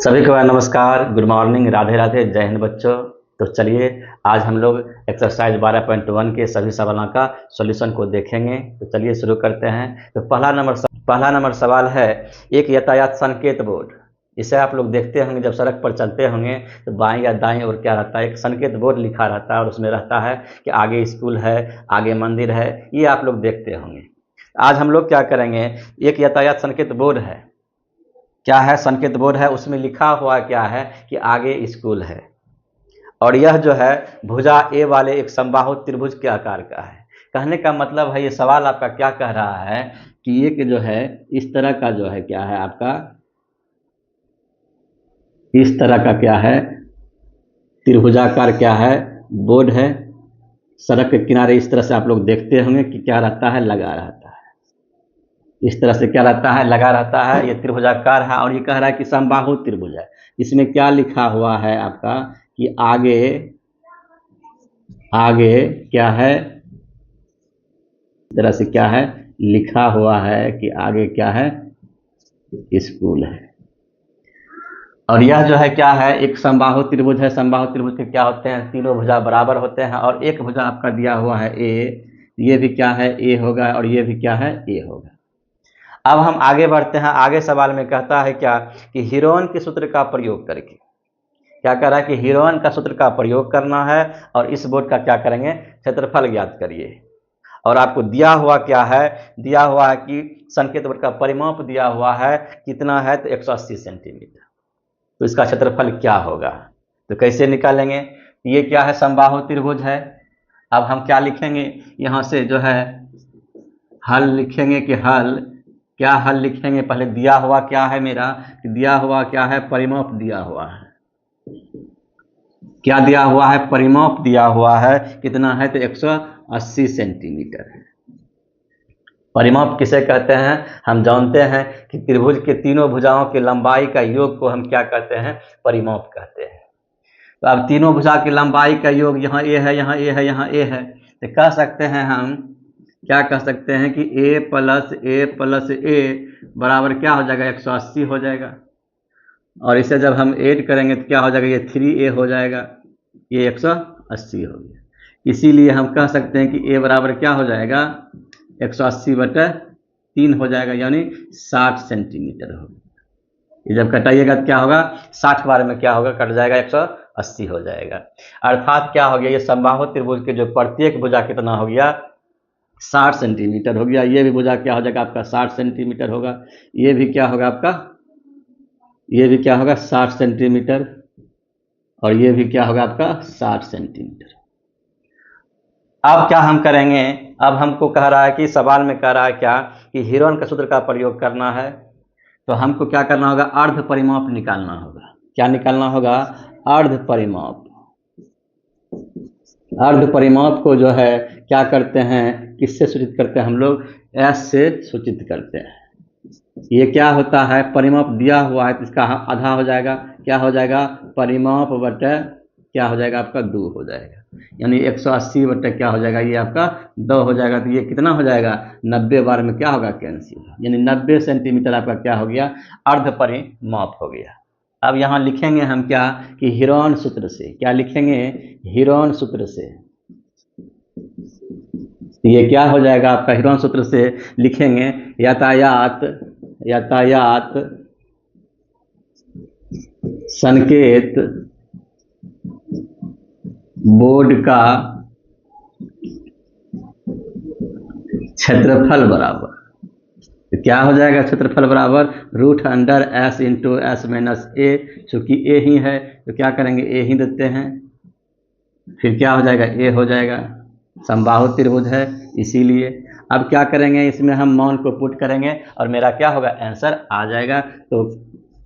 सभी को नमस्कार, गुड मॉर्निंग, राधे राधे, जय हिंद बच्चों। तो चलिए आज हम लोग एक्सरसाइज 12.1 के सभी सवालों का सॉल्यूशन को देखेंगे। तो चलिए शुरू करते हैं। तो पहला नंबर सवाल है, एक यातायात संकेत बोर्ड। इसे आप लोग देखते होंगे जब सड़क पर चलते होंगे तो बाएं या दाएं और क्या रहता है, एक संकेत बोर्ड लिखा रहता है और उसमें रहता है कि आगे स्कूल है, आगे मंदिर है। ये आप लोग देखते होंगे। आज हम लोग क्या करेंगे, एक यातायात संकेत बोर्ड है, क्या है, संकेत बोर्ड है, उसमें लिखा हुआ क्या है कि आगे स्कूल है, और यह जो है भुजा ए वाले एक समबाहु त्रिभुज के आकार का है। कहने का मतलब है, ये सवाल आपका क्या कह रहा है कि एक जो है इस तरह का जो है क्या है आपका, इस तरह का क्या है त्रिभुजाकार क्या है बोर्ड है। सड़क के किनारे इस तरह से आप लोग देखते होंगे कि क्या रहता है, लगा रहता है। इस तरह से क्या रहता है, लगा रहता है। ये त्रिभुजाकार है और ये कह रहा है कि समबाहु त्रिभुज है। इसमें क्या लिखा हुआ है आपका कि आगे क्या है, इस तरह से क्या है लिखा हुआ है कि आगे क्या है, स्कूल है। और यह जो है क्या है, एक समबाहु त्रिभुज है। समबाहु त्रिभुज के क्या होते हैं, तीनों भुजा बराबर होते हैं और एक भुजा आपका दिया हुआ है ए, ये भी क्या है ए होगा और ये भी क्या है ए होगा। अब हम आगे बढ़ते हैं। आगे सवाल में कहता है क्या कि हीरोन के सूत्र का प्रयोग करके, क्या कह रहा है कि हीरोन का सूत्र का प्रयोग करना है और इस बोर्ड का क्या करेंगे, क्षेत्रफल ज्ञात करिए। और आपको दिया हुआ क्या है, दिया हुआ है कि संकेत बोर्ड का परिमाप दिया हुआ है कितना है, तो 180 सेंटीमीटर। तो इसका क्षेत्रफल क्या होगा, तो कैसे निकालेंगे। ये क्या है, समबाहु त्रिभुज है। अब हम क्या लिखेंगे, यहाँ से जो है हल लिखेंगे कि हल क्या, हल लिखेंगे। पहले दिया हुआ क्या है मेरा, कि दिया हुआ क्या है, परिमाप दिया हुआ है। क्या दिया हुआ है, परिमाप दिया हुआ है कितना है, तो 180 सेंटीमीटर है। परिमाप किसे कहते हैं, हम जानते हैं कि त्रिभुज के तीनों भुजाओं की लंबाई का योग को हम क्या कहते हैं, परिमाप कहते हैं। तो अब तीनों भुजा की लंबाई का योग, यहाँ ए है, यहाँ ए है, यहाँ ए है, तो कह सकते हैं हम, क्या कह सकते हैं कि a प्लस ए बराबर क्या हो जाएगा, 180 हो जाएगा। और इसे जब हम ऐड करेंगे तो क्या हो जाएगा, ये 3a हो जाएगा, ये 180 हो गया। इसीलिए हम कह सकते हैं कि a बराबर क्या हो जाएगा, 180/3 हो जाएगा, यानी 60 सेंटीमीटर होगा। ये जब कटाइएगा तो क्या होगा, 60 बार में क्या होगा, कट जाएगा, 180 हो जाएगा। अर्थात क्या हो गया, ये समबाहु त्रिभुज के जो प्रत्येक भुजा कितना हो गया, 60 सेंटीमीटर हो गया। ये भी भुजा क्या हो जाएगा आपका, 60 सेंटीमीटर होगा। ये भी क्या होगा आपका, ये भी क्या होगा, 60 सेंटीमीटर, और ये भी क्या होगा आपका 60 सेंटीमीटर। अब क्या हम करेंगे, अब हमको कह रहा है कि सवाल में कह रहा है क्या कि हीरोन का सूत्र का प्रयोग करना है। तो हमको क्या करना होगा, अर्ध परिमाप निकालना होगा। क्या निकालना होगा, अर्ध परिमाप। अर्ध परिमाप को जो है क्या करते हैं, किससे सूचित करते हैं हम लोग, एस से सूचित करते हैं। ये क्या होता है, परिमाप दिया हुआ है तो इसका आधा हो जाएगा, क्या हो जाएगा, परिमाप बटे क्या हो जाएगा आपका 2 हो जाएगा, यानी 180 बटे क्या हो जाएगा, ये आपका 2 हो जाएगा। तो ये कितना हो जाएगा, 90 बार में क्या होगा, कैंसिल, यानी 90 सेंटीमीटर आपका क्या हो गया, अर्ध परिमाप हो गया। अब यहाँ लिखेंगे हम क्या कि हीरोन सूत्र से, क्या लिखेंगे, हीरोन सूत्र से। ये क्या हो जाएगा आपका, हीरोन सूत्र से लिखेंगे यातायात संकेत बोर्ड का क्षेत्रफल बराबर, तो क्या हो जाएगा, क्षेत्रफल बराबर √S × S-A। चूंकि ए ही है तो क्या करेंगे, ए ही देते हैं, फिर क्या हो जाएगा, ए हो जाएगा। समबाहु त्रिभुज है इसीलिए। अब क्या करेंगे, इसमें हम मान को पुट करेंगे और मेरा क्या होगा, आंसर आ जाएगा। तो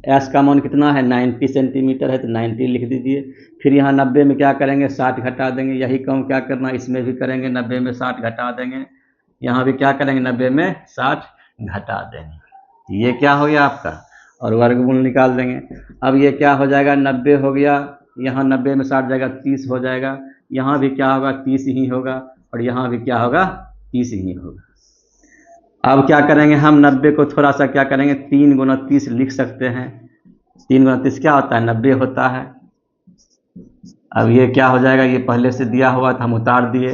एस का मान कितना है, 90 सेंटीमीटर है, तो 90 लिख दीजिए। फिर यहाँ 90 में क्या करेंगे, 60 घटा देंगे। यही काम क्या करना, इसमें भी करेंगे, 90 में 60 घटा देंगे। यहाँ भी क्या करेंगे, 90 में 60 घटा देंगे। ये क्या हो गया आपका, और वर्गमूल निकाल देंगे। अब ये क्या हो जाएगा, 90 हो गया, यहाँ 90 में 60 जाएगा, 30 हो जाएगा। यहाँ भी क्या होगा, 30 ही होगा, और यहाँ भी क्या होगा, 30 ही होगा। अब क्या करेंगे हम, 90 को थोड़ा सा क्या करेंगे, 3 × 30 लिख सकते हैं। 3 गुना 30 क्या होता है, 90 होता है। अब ये क्या हो जाएगा, ये पहले से दिया हुआ था, हम उतार दिए।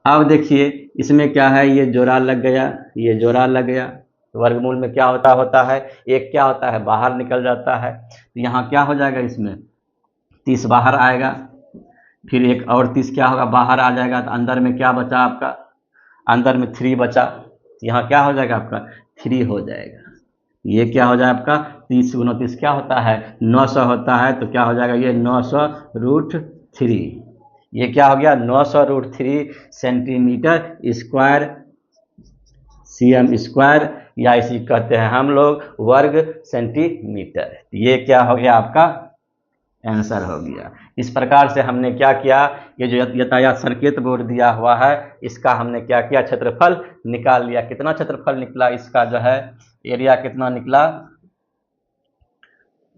अब देखिए इसमें क्या है, ये जोड़ा लग गया, ये जोड़ा लग गया, तो वर्गमूल में क्या होता है, एक क्या होता है, बाहर निकल जाता है। तो यहाँ क्या हो जाएगा, इसमें 30 बाहर आएगा, फिर एक और 30 क्या होगा, बाहर आ जाएगा। तो अंदर में क्या बचा आपका, अंदर में 3 बचा। यहाँ क्या हो जाएगा आपका, 3 हो जाएगा। ये क्या हो जाएगा आपका, 30 गुना 30 क्या होता है, 900 होता है। तो क्या हो जाएगा, ये 900√3। ये क्या हो गया, 900√3 सेंटीमीटर स्क्वायर, cm स्क्वायर, या इसी कहते हैं हम लोग वर्ग सेंटीमीटर। ये क्या हो गया, आपका आंसर हो गया। इस प्रकार से हमने क्या किया, ये जो यातायात संकेत बोर्ड दिया हुआ है, इसका हमने क्या किया, क्षेत्रफल निकाल लिया। कितना क्षेत्रफल निकला इसका, जो है एरिया कितना निकला,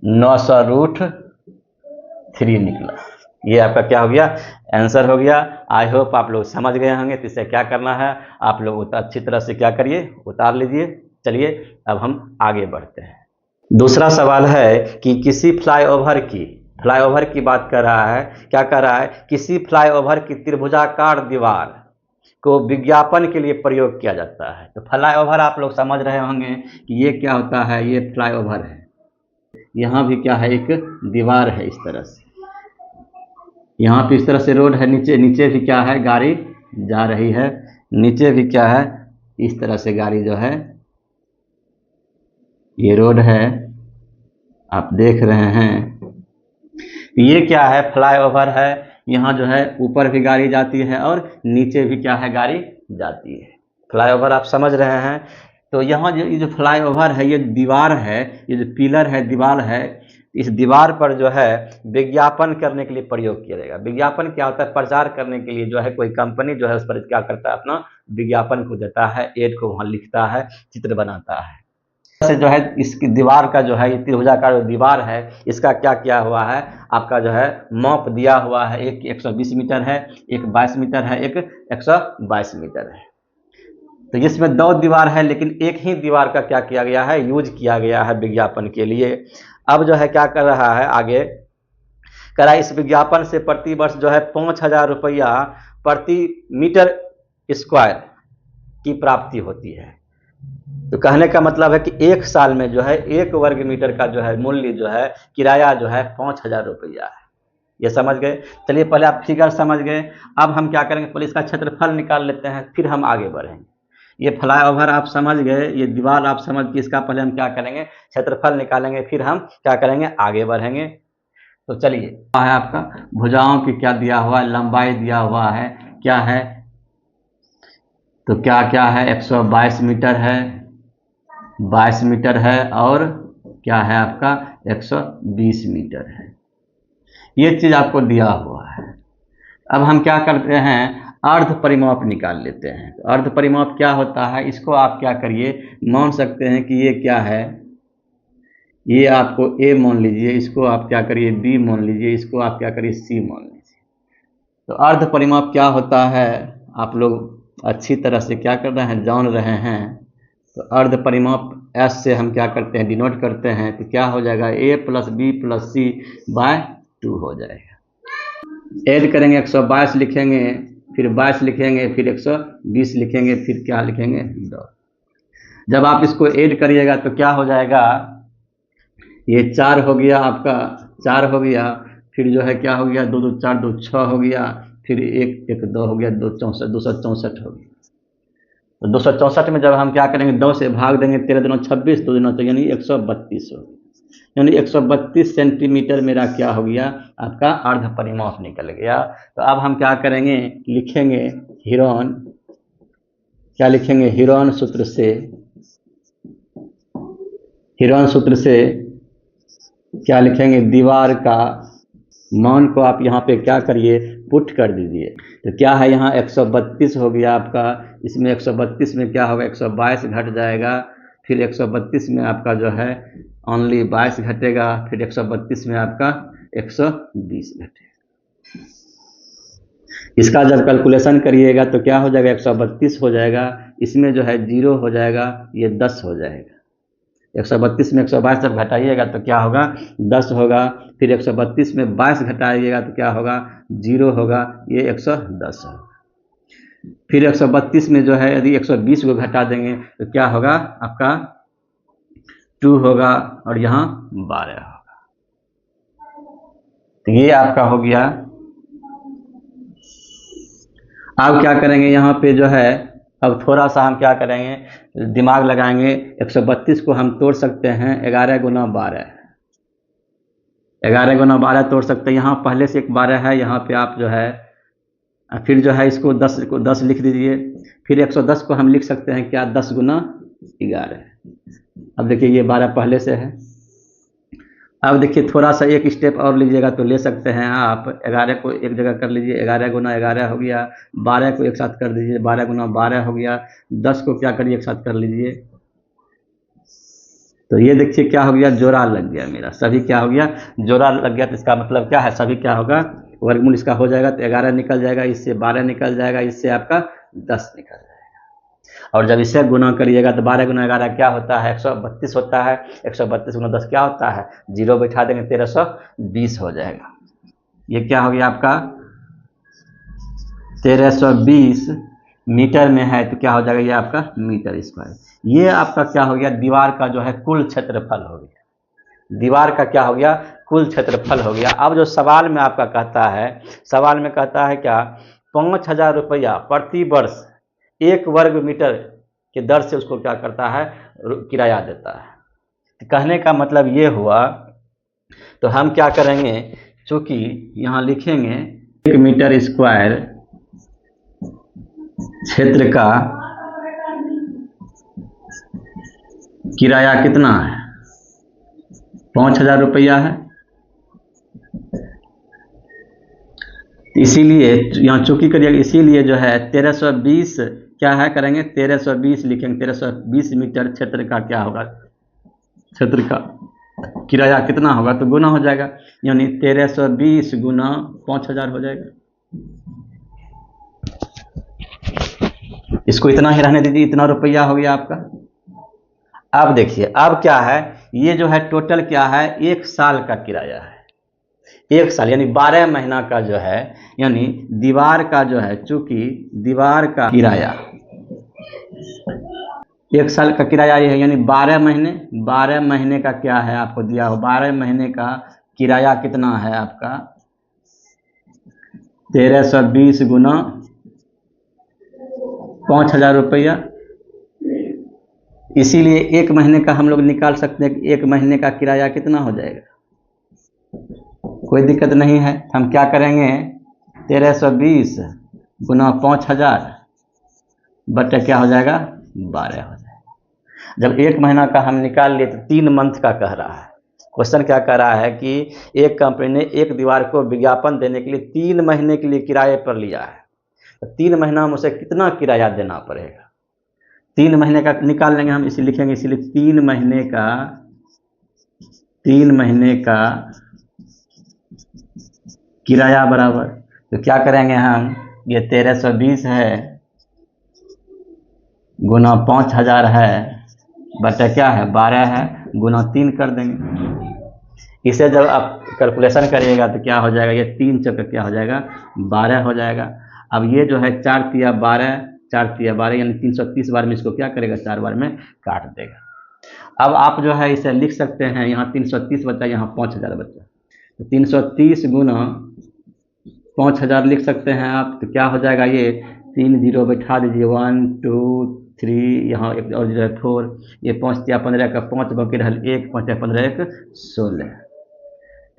900√3 निकला। ये आपका क्या हो गया, आंसर हो गया। आई होप आप लोग समझ गए होंगे। तो इसे क्या करना है, आप लोग अच्छी तरह से क्या करिए, उतार लीजिए। चलिए अब हम आगे बढ़ते हैं। दूसरा सवाल है कि किसी फ्लाईओवर की बात कर रहा है, क्या कर रहा है, किसी फ्लाईओवर की त्रिभुजाकार दीवार को विज्ञापन के लिए प्रयोग किया जाता है। तो फ्लाईओवर आप लोग समझ रहे होंगे कि ये क्या होता है, ये फ्लाईओवर है। यहाँ भी क्या है, एक दीवार है इस तरह से, यहाँ पे इस तरह से रोड है, नीचे भी क्या है, गाड़ी जा रही है, नीचे भी क्या है, इस तरह से गाड़ी जो है, ये रोड है, आप देख रहे हैं। ये क्या है, फ्लाईओवर है। यहाँ जो है ऊपर भी गाड़ी जाती है और नीचे भी क्या है, गाड़ी जाती है। फ्लाईओवर आप समझ रहे हैं। तो यहाँ जो ये जो फ्लाईओवर है, ये दीवार है, ये जो पिलर है, दीवार है, इस दीवार पर जो है विज्ञापन करने के लिए प्रयोग किया जाएगा। विज्ञापन क्या होता है, प्रचार करने के लिए जो है कोई कंपनी जो है उस पर क्या करता है, अपना विज्ञापन को देता है, एड को वहाँ लिखता है, चित्र बनाता है। से जो है इसकी दीवार का जो है, ये त्रिभुजाकार जो दीवार है, इसका क्या किया हुआ है, आपका जो है माप दिया हुआ है। एक 120 मीटर है, एक 22 मीटर है, एक 122 मीटर है। तो इसमें 2 दीवार है, लेकिन एक ही दीवार का क्या किया गया है, यूज किया गया है विज्ञापन के लिए। अब जो है क्या कर रहा है, आगे कह रहा है इस विज्ञापन से प्रति वर्ष जो है 5,000 रुपया प्रति मीटर स्क्वायर की प्राप्ति होती है। तो कहने का मतलब है कि 1 साल में जो है 1 वर्ग मीटर का जो है मूल्य जो है, किराया जो है 5,000 रुपया है। ये समझ गए। चलिए पहले आप फिगर समझ गए। अब हम क्या करेंगे, पहले इसका क्षेत्रफल निकाल लेते हैं, फिर हम आगे बढ़ेंगे। ये फ्लाईओवर आप समझ गए, ये दीवार आप समझ के, इसका पहले हम क्या करेंगे, क्षेत्रफल निकालेंगे, फिर हम क्या करेंगे, आगे बढ़ेंगे। तो चलिए, है आपका भुजाओं की क्या दिया हुआ है, लंबाई दिया हुआ है, क्या है, तो क्या क्या है, 122 मीटर है, 22 मीटर है, और क्या है आपका 120 मीटर है। ये चीज आपको दिया हुआ है। अब हम क्या करते हैं, अर्ध परिमाप निकाल लेते हैं। तो अर्ध परिमाप क्या होता है, इसको आप क्या करिए, मान सकते हैं कि ये क्या है, ये आपको ए मान लीजिए, इसको आप क्या करिए, बी मान लीजिए, इसको आप क्या करिए, सी मान लीजिए। तो अर्ध परिमाप क्या होता है, आप लोग अच्छी तरह से क्या कर रहे हैं, जान रहे हैं। तो अर्ध परिमाप एस से हम क्या करते हैं, डिनोट करते हैं। तो क्या हो जाएगा, ए plus b plus c by 2 हो जाएगा। ऐड करेंगे, 122 लिखेंगे, फिर 22 लिखेंगे, फिर 120 लिखेंगे, फिर क्या लिखेंगे, 2। जब आप इसको ऐड करिएगा तो क्या हो जाएगा, ये 4 हो गया आपका, 4 हो गया, फिर जो है क्या हो गया, 2 2 4 2 6 हो गया, फिर 1 1 2 हो गया, 2 64 264 हो गया। तो 264 में जब हम क्या करेंगे, 2 से भाग देंगे, 13 दूना 26, 2 दूना तो यानी 132 हो गया। यानी 132 सेंटीमीटर मेरा क्या हो गया, आपका अर्ध परिमाप निकल गया। तो अब हम क्या करेंगे, लिखेंगे हीरोन, क्या लिखेंगे, हीरोन सूत्र से क्या लिखेंगे, दीवार का मान को आप यहाँ पे क्या करिए, पुट कर दीजिए। तो क्या है, यहाँ 132 हो गया आपका, इसमें 132 में क्या होगा, 122 घट जाएगा, फिर 132 में आपका जो है ओनली 22 घटेगा, फिर 132 में आपका 120 घटेगा। इसका जब कैलकुलेशन करिएगा तो क्या हो जाएगा, 132 हो जाएगा, इसमें जो है 0 हो जाएगा, ये 10 हो जाएगा। 132 में 122 जब घटाइएगा तो क्या होगा, 10 होगा। फिर 132 में 22 घटाइएगा तो क्या होगा, 0 होगा, ये 110 होगा। फिर 132 में जो है यदि 120 को घटा देंगे तो क्या होगा आपका 2 होगा, और यहाँ 12 होगा। तो ये आपका हो गया। अब क्या करेंगे यहाँ पे जो है, अब थोड़ा सा हम क्या करेंगे, दिमाग लगाएंगे। 132 को हम तोड़ सकते हैं 11 गुना 12, 11 गुना 12 तोड़ सकते हैं। यहाँ पहले से एक 12 है, यहाँ पे आप जो है फिर जो है इसको 10 को 10 लिख दीजिए। फिर 110 को हम लिख सकते हैं क्या, 10 गुना 11। अब देखिए ये 12 पहले से है। अब देखिए थोड़ा सा एक स्टेप और लीजिएगा तो ले सकते हैं आप, 11 को एक जगह कर लीजिए, 11 गुना 11 हो गया। 12 को एक साथ कर दीजिए, 12 गुना 12 हो गया। 10 को क्या करिए, एक साथ कर लीजिए। तो ये देखिए क्या हो गया, जोड़ा लग गया मेरा, सभी क्या हो गया, जोड़ा लग गया। तो इसका मतलब क्या है, सभी क्या होगा, वर्गमूल इसका हो जाएगा तो 11 निकल जाएगा, इससे 12 निकल जाएगा, इससे आपका 10 निकल जाएगा। और जब इसे गुना करिएगा तो 12 गुना 11 क्या होता है, 132 होता है। 132 गुना 10 क्या होता है, 0 बैठा देंगे 1320 हो जाएगा। ये क्या हो गया आपका 1320 मीटर में है, तो क्या हो जाएगा ये आपका मीटर स्क्वायर। ये आपका क्या हो गया, दीवार का जो है कुल क्षेत्रफल हो गया। दीवार का क्या हो गया, कुल क्षेत्रफल हो गया। अब जो सवाल में आपका कहता है, सवाल में कहता है क्या, 5000 रुपया प्रति वर्ष 1 वर्ग मीटर के दर से उसको क्या करता है, किराया देता है। कहने का मतलब ये हुआ, तो हम क्या करेंगे, चूंकि यहाँ लिखेंगे 1 मीटर स्क्वायर क्षेत्र का किराया कितना है, 5000 रुपया है। इसीलिए यहाँ चूंकि करिएगा, इसीलिए जो है 1320 क्या है, करेंगे 1320 लिखेंगे। 1320 मीटर क्षेत्र का क्या होगा, क्षेत्र का किराया कितना होगा, तो गुना हो जाएगा, यानी 1320 गुना 5000 हो जाएगा। इसको इतना ही रहने दीजिए, इतना रुपया हो गया आपका। अब देखिए अब क्या है, ये जो है टोटल क्या है, 1 साल का किराया है। 1 साल यानी 12 महीना का जो है, यानी दीवार का जो है, चूंकि दीवार का किराया 1 साल का किराया ये है, यानी 12 महीने, 12 महीने का क्या है आपको दिया हो, 12 महीने का किराया कितना है आपका 1320 गुना 5000 रुपया। इसीलिए 1 महीने का हम लोग निकाल सकते हैं कि 1 महीने का किराया कितना हो जाएगा, कोई दिक्कत नहीं है। हम क्या करेंगे, 1320 गुना 5000 बटे क्या हो जाएगा, 12 हो जाएगा। जब 1 महीना का हम निकाल लिए तो 3 मंथ का कह रहा है। क्वेश्चन क्या कह रहा है कि एक कंपनी ने एक दीवार को विज्ञापन देने के लिए 3 महीने के लिए किराए पर लिया है, तो 3 महीना में उसे कितना किराया देना पड़ेगा। 3 महीने का निकाल लेंगे हम, इसे लिखेंगे, इसलिए 3 महीने का किराया बराबर, तो क्या करेंगे हम, ये 1320 है गुना 5000 है बटे क्या है 12 है, गुना 3 कर देंगे। इसे जब आप कैलकुलेशन करिएगा तो क्या हो जाएगा, ये 3 चक्कर क्या हो जाएगा, 12 हो जाएगा। अब ये जो है 4 तिया 12, 4 तिया 12 यानी 330 बार में इसको क्या करेगा, 4 बार में काट देगा। अब आप जो है इसे लिख सकते हैं, यहाँ 330 बचा, यहाँ 5000 बचा, तो 330 गुना 5000 लिख सकते हैं आप। तो क्या हो जाएगा, ये 3 जीरो बैठा दीजिए, 1 2 3, यहाँ एक और जो है 4, ये 5 तिया 15 का 5 बाकी रहा 1, 5 15 1 16,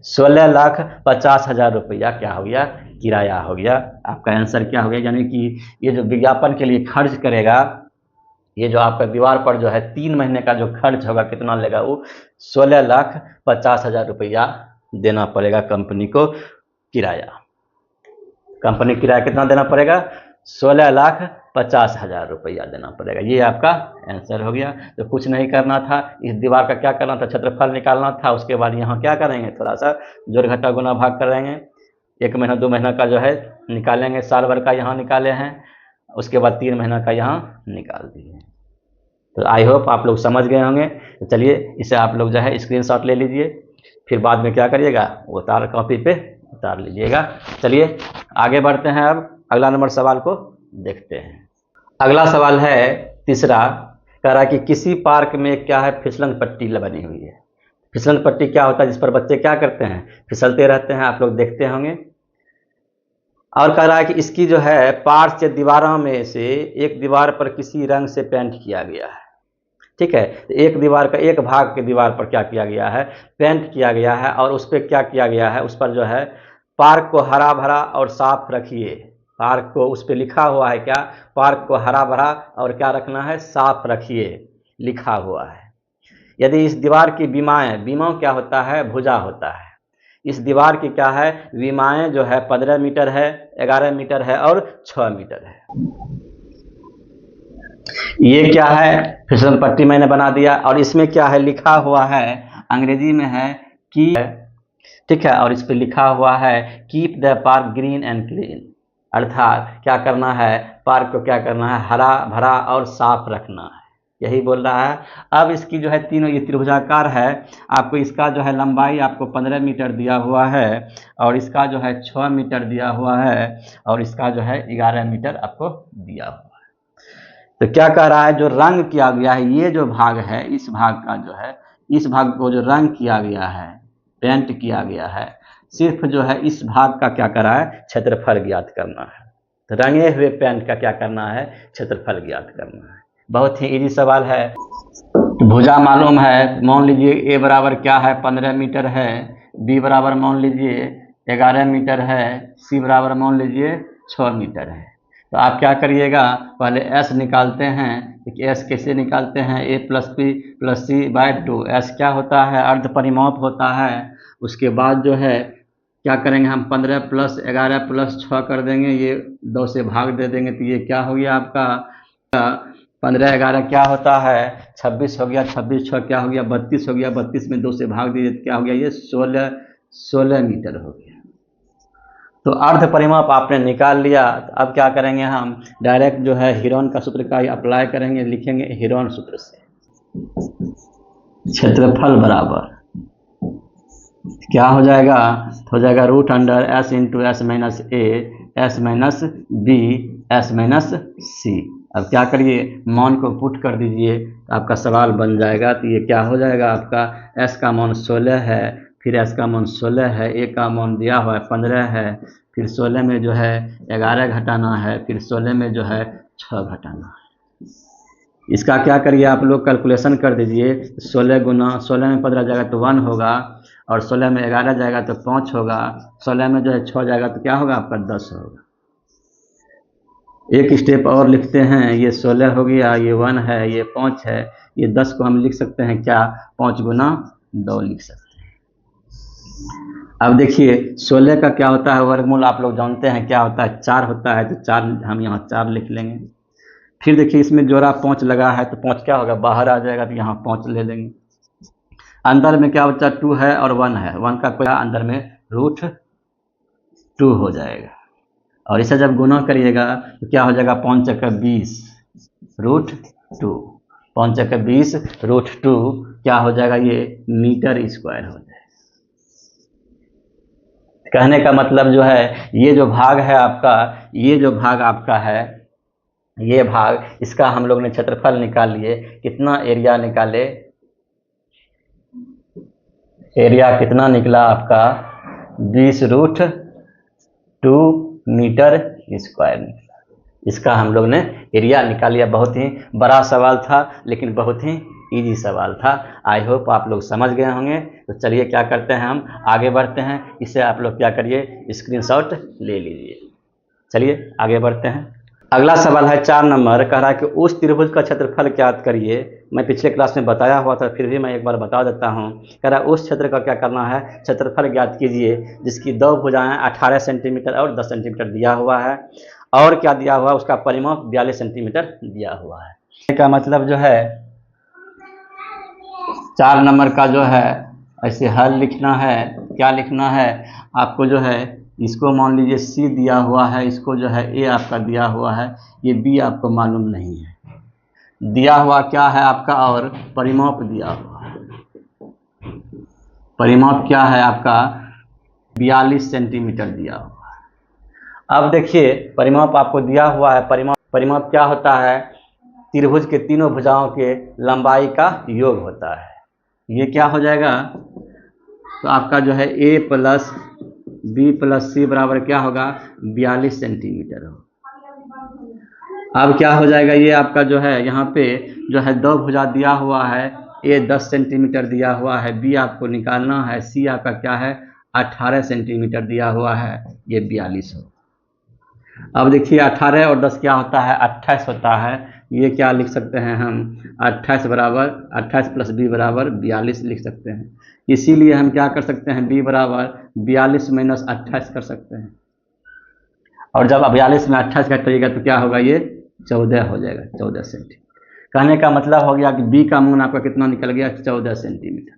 16,50,000 रुपया क्या हो गया, किराया हो गया। आपका आंसर क्या हो गया, यानी कि ये जो विज्ञापन के लिए खर्च करेगा, ये जो आपका दीवार पर जो है 3 महीने का जो खर्च होगा कितना लेगा, वो 16,50,000 रुपया देना पड़ेगा कंपनी को किराया। कंपनी किराया कितना देना पड़ेगा, 16,50,000 रुपया देना पड़ेगा। ये आपका आंसर हो गया। तो कुछ नहीं करना था, इस दीवार का क्या करना था, क्षेत्रफल निकालना था। उसके बाद यहाँ क्या करेंगे, थोड़ा सा जोड़ घटा गुना भाग करेंगे। 1 महीना 2 महीना का जो है निकालेंगे, साल भर का यहाँ निकाले हैं, उसके बाद 3 महीना का यहाँ निकाल दिए। तो आई होप आप लोग समझ गए होंगे। तो चलिए इसे आप लोग जो है स्क्रीनशॉट ले लीजिए, फिर बाद में क्या करिएगा उतार कॉपी पे उतार लीजिएगा। चलिए आगे बढ़ते हैं, अब अगला नंबर सवाल को देखते हैं। अगला सवाल है तीसरा, कह रहा है कि किसी पार्क में क्या है फिसलन पट्टी बनी हुई है। फिसलन पट्टी क्या होता है, जिस पर बच्चे क्या करते हैं फिसलते रहते हैं, आप लोग देखते होंगे। और कह रहा है कि इसकी जो है पार्श्व दीवारों में से एक दीवार पर किसी रंग से पेंट किया गया है। ठीक है, तो एक दीवार का एक भाग के दीवार पर क्या किया गया है पेंट किया गया है, और उस पर क्या किया गया है, उस पर जो है पार्क को हरा भरा और साफ रखिए। पार्क को उस पर लिखा हुआ है क्या, पार्क को हरा भरा और क्या रखना है साफ रखिए, लिखा हुआ है। यदि इस दीवार की बीमाएं क्या होता है भुजा होता है। इस दीवार की क्या है विमाएं जो है 15 मीटर है, 11 मीटर है और 6 मीटर है। ये क्या है फिसलन पट्टी मैंने बना दिया, और इसमें क्या है लिखा हुआ है अंग्रेजी में है कि, ठीक है, और इस पर लिखा हुआ है keep the park green and clean, अर्थात क्या करना है पार्क को क्या करना है हरा भरा और साफ रखना है, यही बोल रहा है। अब इसकी जो है तीनों ये त्रिभुजाकार है, आपको इसका जो है लंबाई आपको 15 मीटर दिया हुआ है, और इसका जो है 6 मीटर दिया हुआ है, और इसका जो है 11 मीटर आपको दिया हुआ है। तो क्या कह रहा है जो रंग किया गया है ये जो भाग है इस भाग का जो है इस भाग को जो रंग किया गया है पेंट किया गया है, सिर्फ जो है इस भाग का क्या कर रहा है क्षेत्रफल ज्ञात करना है। तो रंगे हुए पेंट का क्या करना है क्षेत्रफल ज्ञात करना है। बहुत ही इजी सवाल है। तो भुजा मालूम है, मान लीजिए ए बराबर क्या है 15 मीटर है, बी बराबर मान लीजिए 11 मीटर है, सी बराबर मान लीजिए 6 मीटर है। तो आप क्या करिएगा पहले एस निकालते हैं। एस कैसे निकालते हैं ए plus b plus c by 2। S क्या होता है अर्ध परिमाप होता है। उसके बाद जो है क्या करेंगे हम 15 प्लस 11 प्लस 6 कर देंगे, ये 2 से भाग दे देंगे, तो ये क्या हो गया आपका 15 11 क्या होता है 26 हो गया, 26 6 क्या हो गया 32 हो गया, 32 में 2 से भाग दीजिए तो क्या हो गया ये 16 मीटर हो गया। तो अर्ध परिमाप आपने निकाल लिया। तो अब क्या करेंगे हम डायरेक्ट जो है हीरोन का सूत्र का अप्लाई करेंगे, लिखेंगे हीरोन सूत्र से क्षेत्रफल बराबर क्या हो जाएगा root under S into S minus A S minus B S minus C. अब क्या करिए मान को पुट कर दीजिए तो आपका सवाल बन जाएगा। तो ये क्या हो जाएगा आपका एस का मान 16 है, फिर एस का मान 16 है, ए का मान दिया हुआ है 15 है, फिर 16 में जो है 11 घटाना है, फिर 16 में जो है 6 घटाना है। इसका क्या करिए आप लोग कैलकुलेशन कर दीजिए। 16 गुना 16 में 15 जाएगा तो 1 होगा, और 16 में 11 जाएगा तो 5 होगा, 16 में जो है 6 जाएगा तो क्या होगा आपका 10 होगा। एक स्टेप और लिखते हैं, ये 16 हो गया, ये 1 है, ये 5 है, ये 10 को हम लिख सकते हैं क्या 5 गुना 2 लिख सकते हैं। अब देखिए 16 का क्या होता है वर्गमूल आप लोग जानते हैं क्या होता है 4 होता है, तो 4 हम यहाँ 4 लिख लेंगे। फिर देखिए इसमें जोड़ा 5 लगा है तो 5 क्या होगा बाहर आ जाएगा, तो यहाँ 5 ले लेंगे। अंदर में क्या बच्चा 2 है और 1 है, 1 का कोई अंदर में रूट 2 हो जाएगा। और इसे जब गुना करिएगा तो क्या हो जाएगा 5 चक्का 20 रूट 2, 5 चक्का 20 रूट 2 क्या हो जाएगा ये मीटर स्क्वायर हो जाएगा। कहने का मतलब जो है ये जो भाग है आपका, ये जो भाग आपका है ये भाग, इसका हम लोग ने क्षेत्रफल निकाल लिए। कितना एरिया निकाले, एरिया कितना निकला आपका 20 रूट 2 मीटर स्क्वायर निकला। इसका हम लोग ने एरिया निकाल लिया। बहुत ही बड़ा सवाल था लेकिन बहुत ही इजी सवाल था। आई होप आप लोग समझ गए होंगे। तो चलिए क्या करते हैं हम आगे बढ़ते हैं। इसे आप लोग क्या करिए स्क्रीनशॉट ले लीजिए। चलिए आगे बढ़ते हैं। अगला सवाल है 4 नंबर, कह रहा है कि उस त्रिभुज का क्षेत्रफल ज्ञात करिए। मैं पिछले क्लास में बताया हुआ था, फिर भी मैं एक बार बता देता हूँ। कह रहा है उस क्षेत्र का क्या करना है क्षेत्रफल ज्ञात कीजिए जिसकी 2 भुजाएं 18 सेंटीमीटर और 10 सेंटीमीटर दिया हुआ है, और क्या दिया हुआ है उसका परिमाप 42 सेंटीमीटर दिया हुआ है। इसका मतलब जो है 4 नंबर का जो है ऐसे हल लिखना है। क्या लिखना है आपको जो है, इसको मान लीजिए सी दिया हुआ है, इसको जो है ए आपका दिया हुआ है, ये बी आपको मालूम नहीं है। दिया हुआ क्या है आपका, और परिमाप दिया हुआ है। परिमाप क्या है आपका, 42 सेंटीमीटर दिया हुआ है। अब देखिए परिमाप आपको दिया हुआ है, परिमाप क्या होता है, त्रिभुज के तीनों भुजाओं के लंबाई का योग होता है। ये क्या हो जाएगा, तो आपका जो है a प्लस बी प्लस सी बराबर क्या होगा, 42 सेंटीमीटर हो। अब क्या हो जाएगा, ये आपका जो है यहाँ पे जो है दो भुजा दिया हुआ है, a 10 सेंटीमीटर दिया हुआ है, b आपको निकालना है, c आपका क्या है 18 सेंटीमीटर दिया हुआ है, ये 42 हो। अब देखिए 18 और 10 क्या होता है, 28 होता है। ये क्या लिख सकते हैं हम, 28 बराबर 28 प्लस b बराबर 42 लिख सकते हैं। इसीलिए हम क्या कर सकते हैं, b बराबर 42 माइनस 28 कर सकते हैं। और जब 42 में 28 घटाइएगा तो क्या होगा, ये 14 हो जाएगा, 14 सेंटीमीटर। कहने का मतलब हो गया कि b का मूल आपका कितना निकल गया, 14 सेंटीमीटर।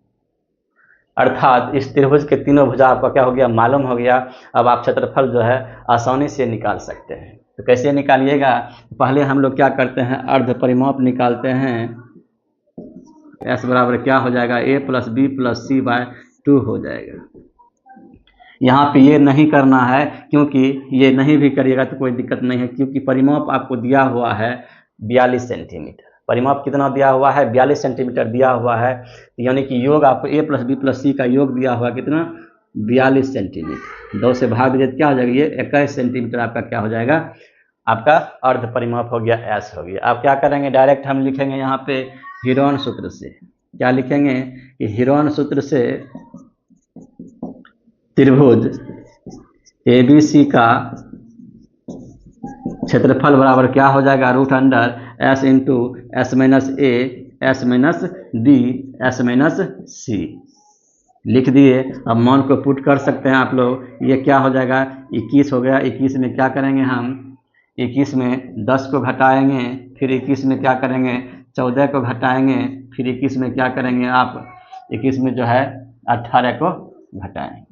अर्थात इस त्रिभुज के तीनों भुजा आपका क्या हो गया, मालूम हो गया। अब आप क्षेत्रफल जो है आसानी से निकाल सकते हैं। तो कैसे निकालिएगा, पहले हम लोग क्या करते हैं, अर्ध परिमाप निकालते हैं। s बराबर क्या हो जाएगा, a plus b plus c by 2 हो जाएगा। यहाँ पे ये नहीं करना है, क्योंकि ये नहीं भी करिएगा तो कोई दिक्कत नहीं है, क्योंकि परिमाप आपको दिया हुआ है 42 सेंटीमीटर। परिमाप कितना दिया हुआ है, 42 सेंटीमीटर दिया हुआ है, यानी कि योग आपको a प्लस बी प्लस सी का योग दिया हुआ कितना, 42 सेंटीमीटर। 2 से भाग दीजिए क्या हो जाएगा, ये 21 सेंटीमीटर आपका क्या हो जाएगा, आपका अर्ध परिमाप हो गया, एस हो गया। अब क्या करेंगे, डायरेक्ट हम लिखेंगे यहाँ पे हीरोन सूत्र से। क्या लिखेंगे कि हीरोन सूत्र से त्रिभुज ABC का क्षेत्रफल बराबर क्या हो जाएगा, root under s into S minus A S minus D S minus C लिख दिए। अब मान को पुट कर सकते हैं आप लोग, ये क्या हो जाएगा, 21 हो गया। 21 में क्या करेंगे हम, 21 में 10 को घटाएंगे, फिर 21 में क्या करेंगे, 14 को घटाएंगे, फिर 21 में क्या करेंगे आप, 21 में जो है 18 को घटाएंगे।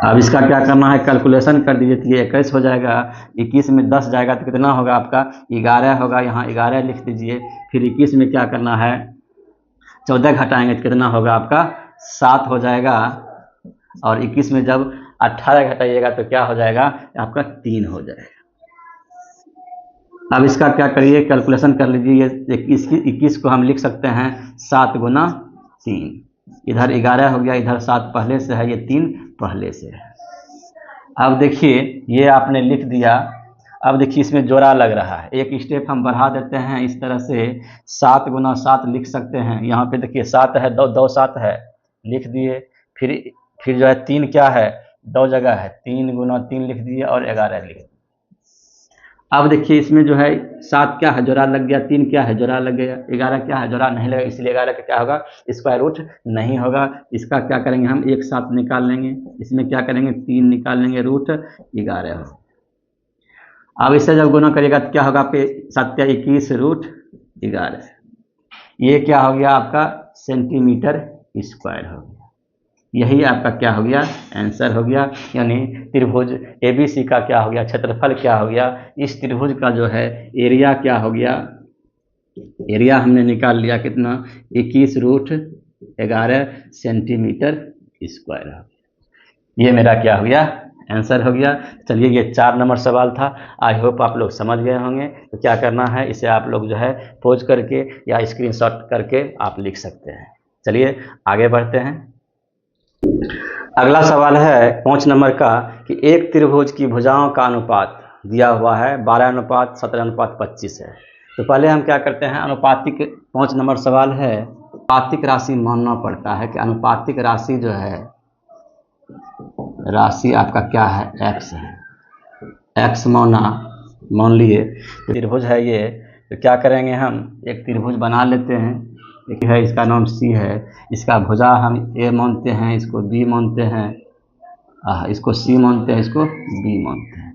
अब इसका क्या करना है, कैलकुलेशन कर दीजिए, तो ये 21 हो जाएगा। 21 में 10 जाएगा तो कितना होगा आपका, 11 होगा। यहाँ 11 लिख दीजिए। फिर 21 में क्या करना है, 14 घटाएंगे तो कितना होगा आपका, 7 हो जाएगा। और 21 में जब 18 घटाइएगा तो क्या हो जाएगा आपका, 3 हो जाएगा। अब इसका क्या करिए, कैलकुलेशन कर लीजिए। ये 21 को हम लिख सकते हैं 7 गुना 3, इधर 11 हो गया, इधर 7 पहले से है, ये 3 पहले से है। अब देखिए ये आपने लिख दिया। अब देखिए इसमें जोड़ा लग रहा है, एक स्टेप हम बढ़ा देते हैं इस तरह से, 7 गुना 7 लिख सकते हैं। यहाँ पे देखिए 7 है, 2 7 है, लिख दिए। फिर जो है 3 क्या है, 2 जगह है, 3 गुना 3 लिख दिए और 11 लिख दिए। अब देखिए इसमें जो है 7 क्या है, जोड़ा लग गया, 3 क्या है, जोड़ा लग गया, 11 क्या है, जोड़ा नहीं लगा, इसलिए 11 का क्या होगा, स्क्वायर रूट नहीं होगा। इसका क्या करेंगे हम, एक साथ निकाल लेंगे। इसमें क्या करेंगे, 3 निकाल लेंगे, रूट 11 हो। अब इससे जब गुना करिएगा तो क्या होगा, आपके 7 21 रूट 11। ये क्या हो गया आपका, सेंटीमीटर स्क्वायर हो गया। यही आपका क्या हो गया, आंसर हो गया। यानी त्रिभुज ABC का क्या हो गया, क्षेत्रफल क्या हो गया, इस त्रिभुज का जो है एरिया क्या हो गया, एरिया हमने निकाल लिया कितना, 21 रूट 11 सेंटीमीटर स्क्वायर हो गया। ये मेरा क्या हो गया, आंसर हो गया। चलिए ये 4 नंबर सवाल था। आई होप आप लोग समझ गए होंगे। तो क्या करना है, इसे आप लोग जो है पोज करके या स्क्रीनशॉट करके आप लिख सकते हैं। चलिए आगे बढ़ते हैं। अगला सवाल है 5 नंबर का कि एक त्रिभुज की भुजाओं का अनुपात दिया हुआ है 12:17:25 है। तो पहले हम क्या करते हैं, अनुपातिक, 5 नंबर सवाल है, अनुपातिक राशि मानना पड़ता है कि अनुपातिक राशि जो है, राशि आपका क्या है, x है, x मान लिए त्रिभुज है ये। तो क्या करेंगे, हम एक त्रिभुज बना लेते हैं। एक है, इसका नाम C है, इसका भुजा हम A मानते हैं, इसको B मानते हैं, इसको C मानते हैं, इसको B मानते हैं।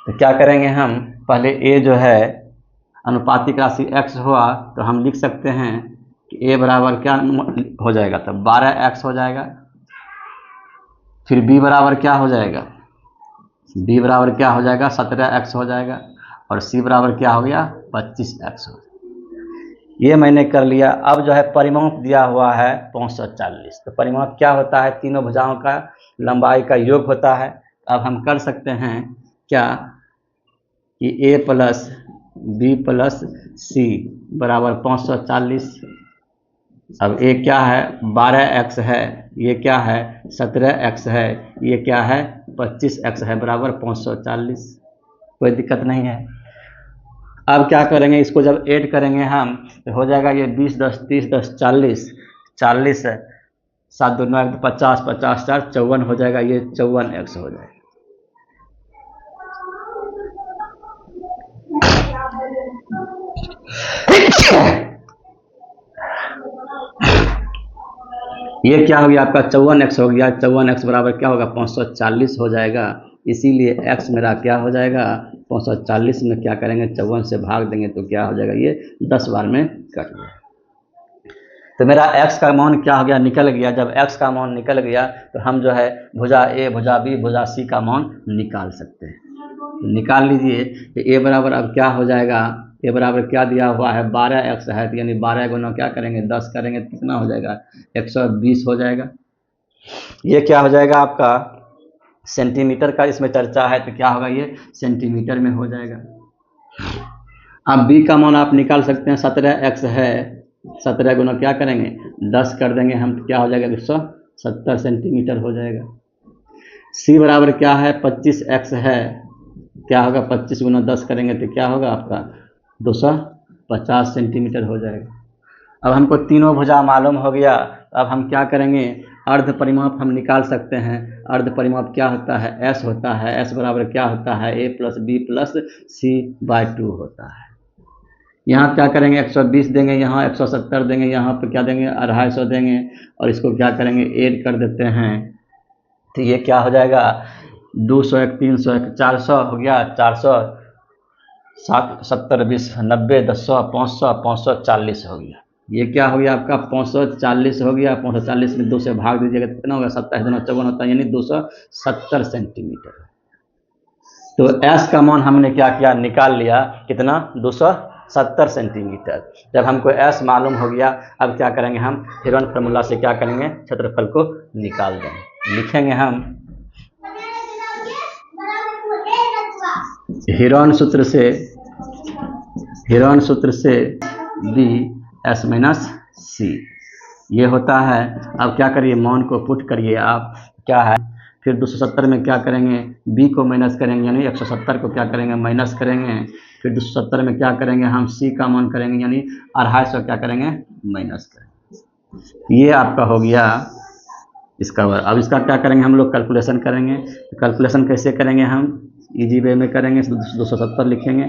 तो क्या करेंगे हम, पहले A जो है अनुपातिक राशि x हुआ, तो हम लिख सकते हैं कि A बराबर क्या हो जाएगा, तब 12x हो जाएगा। फिर B बराबर क्या हो जाएगा, B बराबर क्या हो जाएगा, 17x हो जाएगा। और C बराबर क्या हो गया, 25x हो जाएगा। ये मैंने कर लिया। अब जो है परिमाप दिया हुआ है 540। तो परिमाप क्या होता है? तीनों भुजाओं का लंबाई का योग होता है। अब हम कर सकते हैं क्या कि a प्लस बी प्लस सी बराबर 540। अब a क्या है? 12x है। ये क्या है? 17x है। ये क्या है? 25x है बराबर 540। कोई दिक्कत नहीं है। अब क्या करेंगे? इसको जब ऐड करेंगे हम तो हो जाएगा ये 20 10 30 10 40 40 है 7 2 9 50 50 4 54 हो जाएगा। ये 54x हो जाएगा। ये क्या हो गया आपका? 54x हो गया। 54x बराबर क्या होगा? 540 हो जाएगा। इसीलिए x मेरा क्या हो जाएगा? 540 में क्या करेंगे? 54 से भाग देंगे तो क्या हो जाएगा? ये 10 बार में कट गया। तो मेरा x का मान क्या हो गया? निकल गया। जब x का मान निकल गया तो हम जो है भुजा a, भुजा b, भुजा c का मान निकाल सकते हैं। तो निकाल लीजिए। तो a बराबर अब क्या हो जाएगा? a बराबर क्या दिया हुआ है? 12x है। तो यानी 12 गुना क्या करेंगे? 10 करेंगे तो कितना हो जाएगा? 120 हो जाएगा। ये क्या हो जाएगा आपका? सेंटीमीटर का इसमें चर्चा है तो क्या होगा? ये सेंटीमीटर में हो जाएगा। अब b का मान आप निकाल सकते हैं। 17x है। 17 गुना क्या करेंगे? 10 कर देंगे हम तो क्या हो जाएगा? 170 सेंटीमीटर हो जाएगा। c बराबर क्या है? 25x है। क्या होगा? 25 गुना 10 करेंगे तो क्या होगा आपका? 250 सेंटीमीटर हो जाएगा। अब हमको तीनों भुजा मालूम हो गया। अब हम क्या करेंगे? अर्ध परिमाप हम निकाल सकते हैं। अर्ध परिमाप क्या होता है? s होता है। s बराबर क्या होता है? a plus b plus c by 2 होता है। यहाँ क्या करेंगे? 120 देंगे, यहाँ 170 देंगे, यहाँ पे क्या देंगे? 250 देंगे और इसको क्या करेंगे? ऐड कर देते हैं। तो ये क्या हो जाएगा? 200 300 400 हो गया। 400 7 70 20 90 100 500 540 हो गया। ये क्या हो गया आपका? 540 हो गया। 540 में 2 से भाग दीजिएगा कितना होगा? 27 दूना 54 होता है, यानी 270 सेंटीमीटर। तो s का मान हमने क्या किया? निकाल लिया। कितना? 270 सेंटीमीटर। जब हमको s मालूम हो गया, अब क्या करेंगे? हम हेरोन फार्मूला से क्या करेंगे? क्षेत्रफल को निकाल देंगे। लिखेंगे हम हेरोन सूत्र से b s माइनस सी ये होता है। अब क्या करिए? मान को पुट करिए आप। क्या है? फिर 270 में क्या करेंगे? b को माइनस करेंगे, यानी 170 को क्या करेंगे? माइनस करेंगे। फिर 270 में क्या करेंगे? हम c का मान करेंगे, यानी 250 क्या करेंगे? माइनस करेंगे। ये आपका हो गया इसका। अब इसका क्या करेंगे? हम लोग कैलकुलेशन करेंगे। तो कैलकुलेशन कैसे करेंगे? हम इजी वे में करेंगे। 270 लिखेंगे।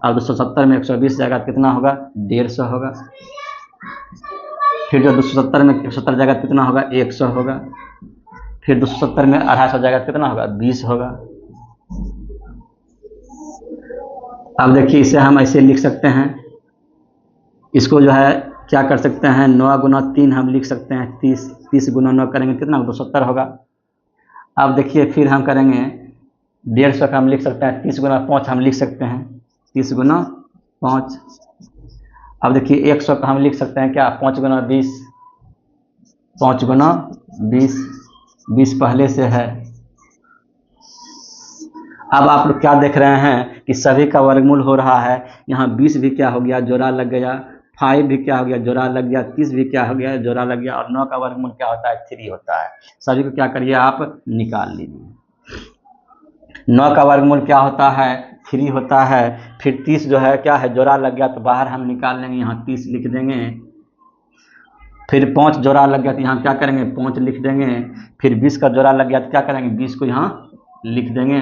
अब 270 में 120 जाएगा कितना होगा? 150 होगा। फिर जो 270 में 170 जाएगा कितना होगा? 100 होगा। फिर 270 में 250 जाएगा कितना होगा? 20 होगा। अब देखिए इसे हम ऐसे लिख सकते हैं। इसको जो है क्या कर सकते हैं? 9 गुना 3 हम लिख सकते हैं। 30 गुना 9 करेंगे कितना? 270 होगा। अब देखिए फिर हम करेंगे 150 का हम लिख सकते हैं। 30 गुना 5 हम लिख सकते हैं। 30 गुना 5। अब देखिए 100 का हम लिख सकते हैं क्या? 5 गुना 20। 5 गुना 20 20 पहले से है। अब आप लोग क्या देख रहे हैं कि सभी का वर्गमूल हो रहा है। यहाँ 20 भी क्या हो गया? जोड़ा लग गया। 5 भी क्या हो गया? जोड़ा लग गया। 30 भी क्या हो गया? जोड़ा लग गया। और 9 का वर्गमूल क्या होता है? 3 होता है। सभी को क्या करिए? आप निकाल लीजिए। 9 का वर्गमूल क्या होता है? 3 होता है। फिर 30 जो है क्या है? जोड़ा लग गया तो बाहर हम निकाल लेंगे, यहाँ 30 लिख देंगे। फिर 5 जोड़ा लग गया तो यहाँ क्या करेंगे? 5 लिख देंगे। फिर 20 का जोड़ा लग गया तो क्या करेंगे? 20 को यहाँ लिख देंगे।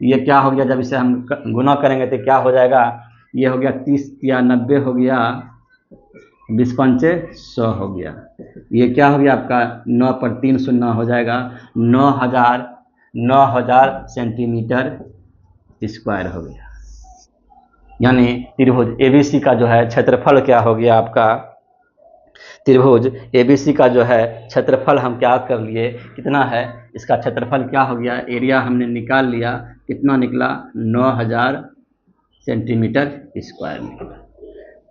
ये क्या हो गया? जब इसे हम गुना करेंगे तो क्या हो जाएगा? ये हो गया 30 या 90 हो गया। 20 पंचे 100 हो गया। ये क्या हो गया आपका? 9 पर 3 शून्य हो जाएगा। 9000 सेंटीमीटर स्क्वायर हो गया। यानी त्रिभुज एबीसी का जो है क्षेत्रफल क्या हो गया आपका? त्रिभुज एबीसी का जो है क्षेत्रफल हम क्या कर लिए? कितना है इसका क्षेत्रफल? क्या हो गया? एरिया हमने निकाल लिया। कितना निकला? 9000 सेंटीमीटर स्क्वायर निकला।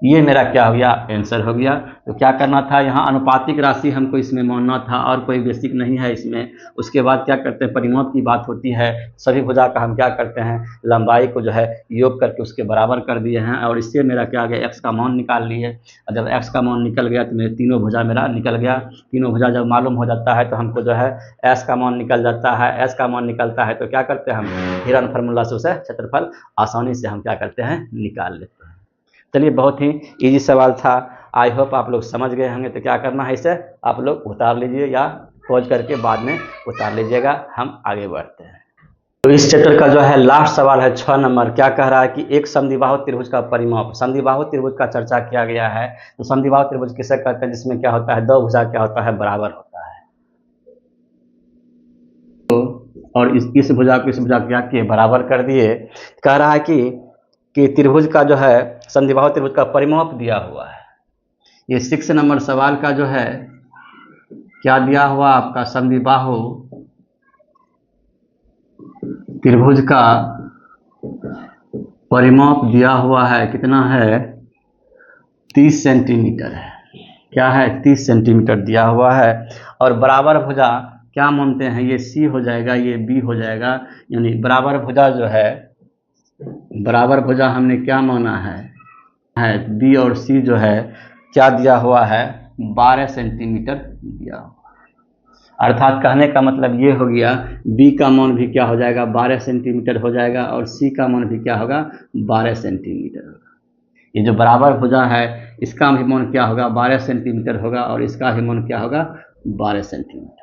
ये मेरा क्या हो गया, आंसर हो गया। तो क्या करना था, यहाँ अनुपातिक राशि हमको इसमें मानना था और कोई बेसिक नहीं है इसमें। उसके बाद क्या करते हैं, परिमाप की बात होती है, सभी भुजा का हम क्या करते हैं, लंबाई को जो है योग करके उसके बराबर कर दिए हैं और इससे मेरा क्या आ गया, एक्स का मान निकाल लिए। और जब एक्स का मान निकल गया तो मेरे तीनों भुजा मेरा निकल गया। तीनों भुजा जब मालूम हो जाता है तो हमको जो है एस का मान निकल जाता है। एस का मान निकलता है तो क्या करते हैं, हम हिरन फार्मूला से उसे क्षेत्रफल आसानी से हम क्या करते हैं, निकाल लेते हैं। चलिए, बहुत ही इजी सवाल था। आई होप आप लोग समझ गए होंगे। तो क्या करना है, इसे आप लोग उतार लीजिए या पॉज करके बाद में उतार लीजिएगा। हम आगे बढ़ते हैं। तो इस चैप्टर का जो है लास्ट सवाल है 6 नंबर। क्या कह रहा है कि एक समद्विबाहु त्रिभुज का परिमाप। समद्विबाहु त्रिभुज का चर्चा किया गया है। तो समद्विबाहु त्रिभुज किसे कहते हैं, जिसमें क्या होता है, दो भुजा क्या होता है, बराबर होता है। तो और इस भुजा को इस भुजा क्या किए, बराबर कर दिए। कह रहा है कि त्रिभुज का जो है समद्विबाहु त्रिभुज का परिमाप दिया हुआ है। ये 6 नंबर सवाल का जो है क्या दिया हुआ आपका, समद्विबाहु त्रिभुज का परिमाप दिया हुआ है। कितना है, 30 सेंटीमीटर है। क्या है, 30 सेंटीमीटर दिया हुआ है। और बराबर भुजा क्या मानते हैं, ये सी हो जाएगा, ये बी हो जाएगा। यानी बराबर भुजा जो है, बराबर भुजा हमने क्या माना है बी और सी जो है क्या दिया हुआ है, 12 सेंटीमीटर दिया हुआ। अर्थात कहने का मतलब ये हो गया, बी का मान भी क्या हो जाएगा, 12 सेंटीमीटर हो जाएगा और सी का मान भी क्या होगा, 12 सेंटीमीटर होगा। ये जो बराबर भुजा है इसका भी मान क्या होगा, 12 सेंटीमीटर होगा और इसका भी मान क्या होगा, 12 सेंटीमीटर।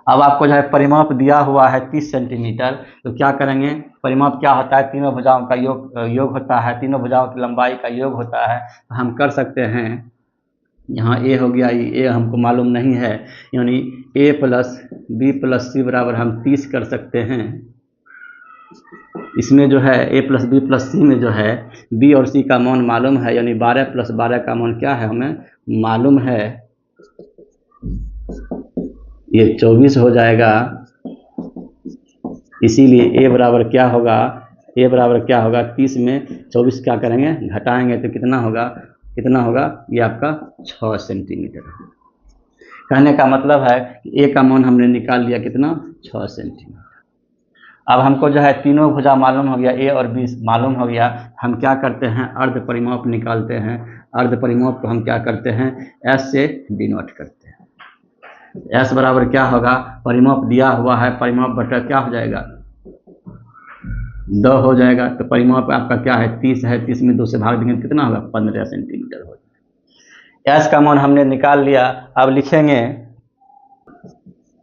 अब आपको जो है परिमाप दिया हुआ है 30 सेंटीमीटर। तो क्या करेंगे, परिमाप क्या होता है, तीनों भुजाओं का योग होता है, तीनों भुजाओं की लंबाई का योग होता है। तो हम कर सकते हैं, यहाँ ए हो गया, ये ए हमको मालूम नहीं है, यानी ए प्लस बी प्लस सी बराबर हम 30 कर सकते हैं। इसमें जो है ए प्लस बी प्लस सी में जो है बी और सी का मान मालूम है, यानी 12 प्लस 12 का मान क्या है, हमें मालूम है, ये 24 हो जाएगा। इसीलिए ए बराबर क्या होगा, ए बराबर क्या होगा, 30 में 24 क्या करेंगे, घटाएंगे तो कितना होगा, कितना होगा, ये आपका 6 सेंटीमीटर। कहने का मतलब है कि ए का मान हमने निकाल लिया, कितना, 6 सेंटीमीटर। अब हमको जो है तीनों भुजा मालूम हो गया, ए और बी मालूम हो गया। हम क्या करते हैं, अर्ध परिमाप निकालते हैं। अर्ध परिमाप को हम क्या करते हैं, एस से डिनोट करते हैं। एस बराबर क्या होगा, परिमाप दिया हुआ है, परिमाप बटा क्या हो जाएगा, 2 हो जाएगा। तो परिमाप आपका क्या है, 30 है, 30 में 2 से भाग देंगे कितना होगा, 15 सेंटीमीटर हो जाएगा। एस का मान हमने निकाल लिया। अब लिखेंगे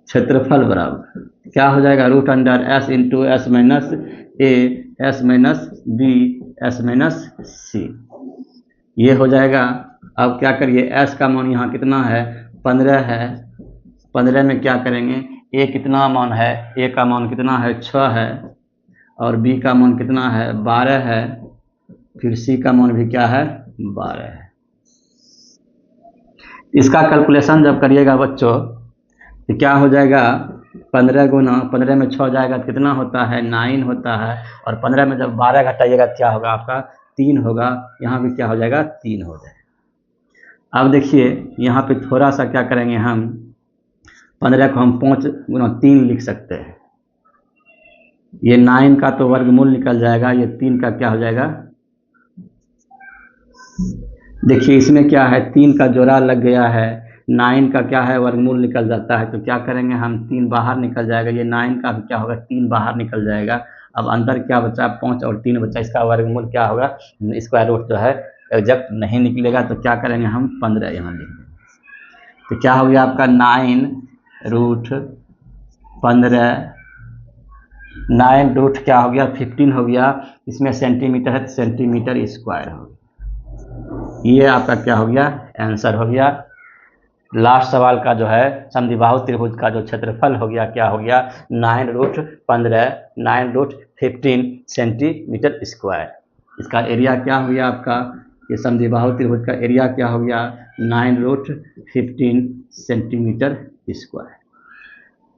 क्षेत्रफल बराबर क्या हो जाएगा, root under S into S minus A S minus B S minus C, ये हो जाएगा। अब क्या करिए, एस का मान यहाँ कितना है, 15 है। 15 में क्या करेंगे, ए कितना मान है, ए का मान कितना है, 6 है, और बी का मान कितना है, 12 है, फिर सी का मान भी क्या है, 12 है। इसका कैलकुलेशन जब करिएगा बच्चों तो क्या हो जाएगा, 15 गुना 15 में 6 जाएगा तो कितना होता है, 9 होता है। और 15 में जब 12 घटाइएगा क्या होगा, आपका 3 होगा। यहाँ भी क्या हो जाएगा, 3 हो जाएगा। अब देखिए यहाँ पे थोड़ा सा क्या करेंगे, हम 15 को हम 5 गुना 3 लिख सकते हैं। ये 9 का तो वर्गमूल निकल जाएगा, ये 3 का क्या हो जाएगा, देखिए इसमें क्या है, 3 का जोड़ा लग गया है, 9 का क्या है, वर्गमूल निकल जाता है। तो क्या करेंगे हम, 3 बाहर निकल जाएगा, ये 9 का भी क्या होगा, 3 बाहर निकल जाएगा। अब अंदर क्या बचा, 5 और 3 बचा, इसका वर्गमूल क्या होगा, स्क्वायर रूट जो है एग्जैक्ट नहीं निकलेगा। तो क्या करेंगे हम, 15 यहाँ लिख देंगे। तो क्या हो गया आपका 9 रूट 15, 9 रूट क्या हो गया, 15 हो गया। इसमें सेंटीमीटर है तो सेंटीमीटर स्क्वायर हो गया। ये आपका क्या हो गया, आंसर हो गया। लास्ट सवाल का जो है समद्विबाहु त्रिभुज का जो क्षेत्रफल हो गया, क्या हो गया, 9 रूट 15 9 रूट 15 सेंटीमीटर स्क्वायर। इसका एरिया क्या हो गया आपका, ये समद्विबाहु त्रिभुज का एरिया क्या हो गया, 9 रूट 15 सेंटीमीटर स्क्वायर।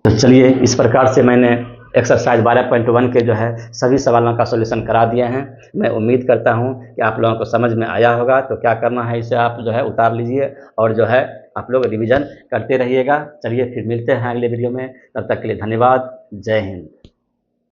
तो चलिए इस प्रकार से मैंने एक्सरसाइज 12.1 के जो है सभी सवालों का सॉल्यूशन करा दिए हैं। मैं उम्मीद करता हूं कि आप लोगों को समझ में आया होगा। तो क्या करना है, इसे आप जो है उतार लीजिए और जो है आप लोग रिवीजन करते रहिएगा। चलिए फिर मिलते हैं अगले वीडियो में, तब तक के लिए धन्यवाद। जय हिंद।